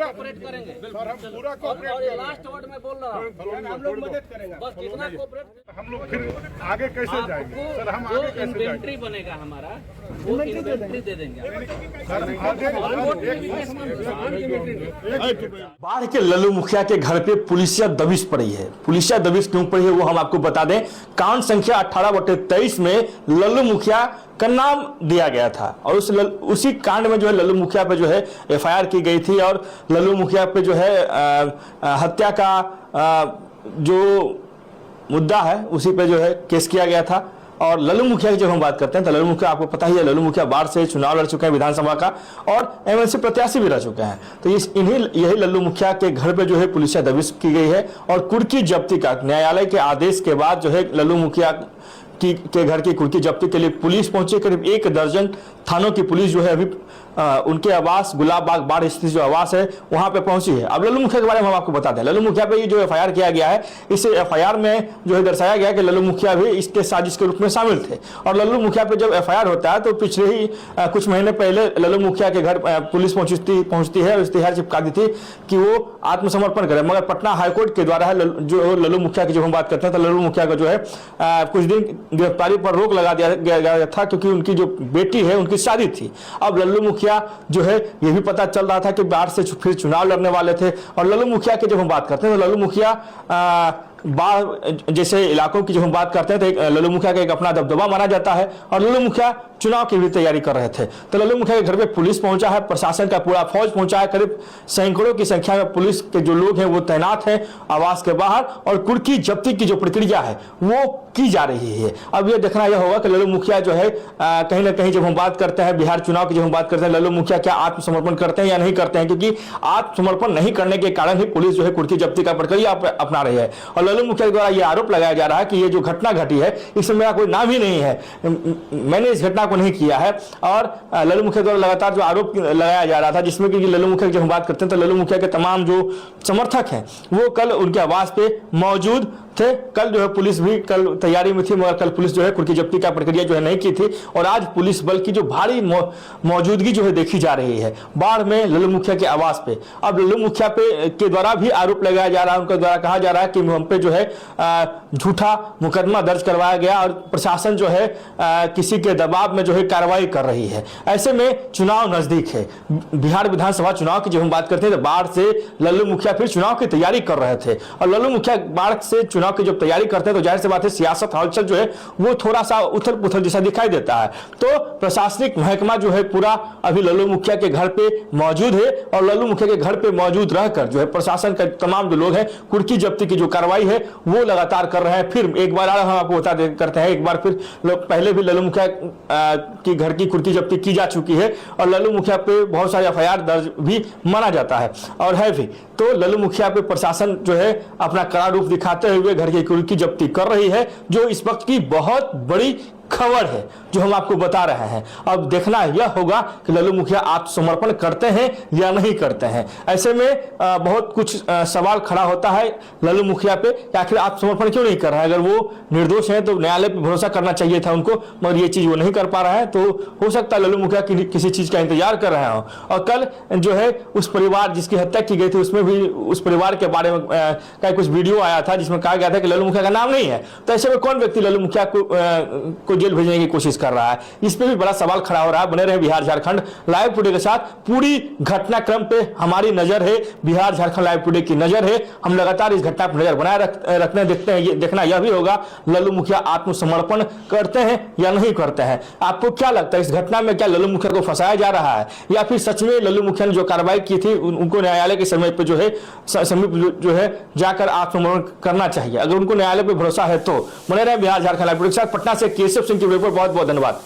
Cooperate करेंगे sir, हम पूरा और कोऑपरेट ये लास्ट वर्ड में बोल रहा हूँ, हम लोग मदद करेंगे। बस कितना कोऑपरेट। हम लोग फिर आगे कैसे जाएंगे सर? हम जो आगे कैसे जाएंगे इन्वेंट्री बनेगा हमारा वो इन्वेंट्री दे देंगे। सर? बाढ़ के लल्लू मुखिया के घर पे पुलिसिया दबिश पड़ी है। पुलिसिया दबिश क्यों पड़ी है वो हम आपको बता दें। कांड संख्या 18/23 में लल्लू मुखिया का नाम दिया गया था और उसी कांड में जो है लल्लू मुखिया पे जो है एफआईआर की गई थी और लल्लू मुखिया पे जो है हत्या का जो मुद्दा है उसी पे जो है केस किया गया था। और लल्लू मुखिया की जब हम बात करते हैं तो लल्लू मुखिया आपको पता ही है, लल्लू मुखिया बाढ़ से चुनाव लड़ चुके हैं विधानसभा का और एमएलसी प्रत्याशी भी रह चुके हैं। तो यही लल्लू मुखिया के घर पे जो है पुलिसिया दबिश की गई है और कुर्की जब्ती का न्यायालय के आदेश के बाद जो है लल्लू मुखिया के घर की कुर्की जब्ती के लिए पुलिस पहुंची। करीब 1 दर्जन थानों की पुलिस जो है अभी उनके आवास गुलाब बाग बाढ़ स्थित जो आवास है वहां पे पहुंची है। अब लल्लू मुखिया के बारे में हम आपको बता दें, लल्लू मुखिया पे जो एफआईआर किया गया है, इस एफआईआर में जो है दर्शाया गया है कि लल्लू मुखिया भी इसके साजिश के रूप में शामिल थे। और लल्लू मुखिया पे जब एफआईआर होता है तो पिछले ही कुछ महीने पहले लल्लू मुखिया के घर पुलिस पहुंचती है और इश्तिहार चिपका दी थी कि वो आत्मसमर्पण करे, मगर पटना हाईकोर्ट के द्वारा जो लल्लू मुखिया की जब हम बात करते हैं तो लल्लू मुखिया का जो है कुछ दिन गिरफ्तारी पर रोक लगा दिया गया था क्योंकि उनकी जो बेटी है उनकी शादी थी। अब लल्लू मुखिया जो है ये भी पता चल रहा था कि बाढ़ से फिर चुनाव लड़ने वाले थे। और लल्लू मुखिया के जब हम बात करते हैं तो लल्लू मुखिया बाढ़ जैसे इलाकों की जब हम बात करते हैं तो लल्लू मुखिया का एक अपना दबदबा माना जाता है और लल्लू मुखिया चुनाव की भी तैयारी कर रहे थे। तो लल्लू मुखिया के घर पे पुलिस पहुंचा है, प्रशासन का पूरा फौज पहुंचा है, करीब सैकड़ों की संख्या में पुलिस के जो लोग हैं वो तैनात हैं आवास के बाहर और कुर्की जब्ती की जो प्रक्रिया है वो की जा रही है। अब ये देखना यह होगा कि लल्लू मुखिया जो है कहीं ना कहीं जब हम बात करते हैं बिहार चुनाव की जब हम बात करते हैं लल्लू मुखिया क्या आत्मसमर्पण करते हैं या नहीं करते हैं, क्योंकि आत्मसमर्पण नहीं करने के कारण ही पुलिस जो है कुर्की जब्ती का प्रक्रिया अपना रही है। और लल्लू मुखिया द्वारा यह आरोप लगाया जा रहा है कि ये जो घटना घटी है इसमें मेरा कोई नाम ही नहीं है, मैंने इस घटना को नहीं किया है। और लल्लू मुखिया द्वारा लगातार जो आरोप लगाया जा रहा था जिसमें कि लल्लू मुखिया की जब हम बात करते हैं तो लल्लू मुखिया के तमाम जो समर्थक हैं वो कल उनके आवास पे मौजूद थे। कल जो है पुलिस भी कल तैयारी में थी मगर कल पुलिस जो है कुर्की जब्ती का प्रक्रिया जो है नहीं की थी और आज पुलिस बल की जो भारी मौजूदगी जो है देखी जा रही है बाढ़ में लल्लू मुखिया के आवास पे। अब लल्लू मुखिया के द्वारा भी आरोप लगाया जा रहा है, उनके द्वारा कहा जा रहा है कि हम पे जो है झूठा मुकदमा दर्ज करवाया गया और प्रशासन जो है किसी के दबाव में जो है कार्रवाई कर रही है। ऐसे में चुनाव नजदीक है, बिहार विधानसभा चुनाव की जब हम बात करते हैं तो बाढ़ से लल्लू मुखिया फिर चुनाव की तैयारी कर रहे थे और लल्लू मुखिया बाढ़ से चुनाव की जब तैयारी करते हैं तो जाहिर सी बात है सियासत हलचल जो है वो थोड़ा सा उथल पुथल जैसा दिखाई देता है। तो प्रशासनिक महकमा जो है पूरा अभी लल्लू मुखिया के घर पे मौजूद है और लल्लू मुखिया के घर पे मौजूद रहकर जो है प्रशासन का तमाम जो लोग हैं कुर्की जब्ती की जो कार्रवाई है वो लगातार कर रहे हैं। फिर एक बार हम आपको बता करते हैं एक बार फिर पहले भी लल्लू मुखिया की घर की कुर्की जब्ती की जा चुकी है और लल्लू मुखिया पे बहुत सारे एफआईआर दर्ज भी माना जाता है और है भी। तो लल्लू मुखिया पे प्रशासन जो है अपना कड़ा रूप दिखाते हुए घर की कुर्की जब्ती कर रही है जो इस वक्त की बहुत बड़ी खबर है जो हम आपको बता रहे हैं। अब देखना यह होगा कि लल्लू मुखिया आत्मसमर्पण करते हैं या नहीं करते हैं। ऐसे में बहुत कुछ सवाल खड़ा होता है लल्लू मुखिया पे कि आखिर आत्मसमर्पण क्यों नहीं कर रहे हैं। अगर वो निर्दोष हैं तो न्यायालय पे भरोसा करना चाहिए था उनको, मगर ये चीज वो नहीं कर पा रहा है। तो हो सकता है लल्लू मुखिया किसी चीज का इंतजार कर रहे हो। और कल जो है उस परिवार जिसकी हत्या की गई थी उसमें भी उस परिवार के बारे में का कुछ वीडियो आया था जिसमें कहा गया था कि लल्लू मुखिया का नाम नहीं है। तो ऐसे में कौन व्यक्ति लल्लू मुखिया को जेल भेजने की कोशिश कर रहा है, इस पे भी बड़ा सवाल खड़ा हो रहा है। बने रहे बिहार झारखंड लाइव टुडे के साथ, पूरी घटनाक्रम पे हमारी नजर है, बिहार झारखंड लाइव टुडे की नजर है। हम लगातार इस घटना पर नजर बनाए रखने देखते हैं। ये देखना यह भी होगा लल्लू मुखिया आत्मसमर्पण करते हैं या नहीं करते हैं। आपको क्या लगता है इस घटना में क्या लल्लू मुखिया को फंसाया जा रहा है या फिर सच में लल्लू मुखिया ने जो कार्रवाई की थी उनको न्यायालय के समय पे जो है समीप जो है जाकर आत्मसमर्पण करना चाहिए। अगर उनको न्यायालय पे भरोसा है तो। बने रहे बिहार झारखंड लाइव टुडे के साथ, पटना से केशव सिंह की रिपोर्ट। बहुत बहुत धन्यवाद।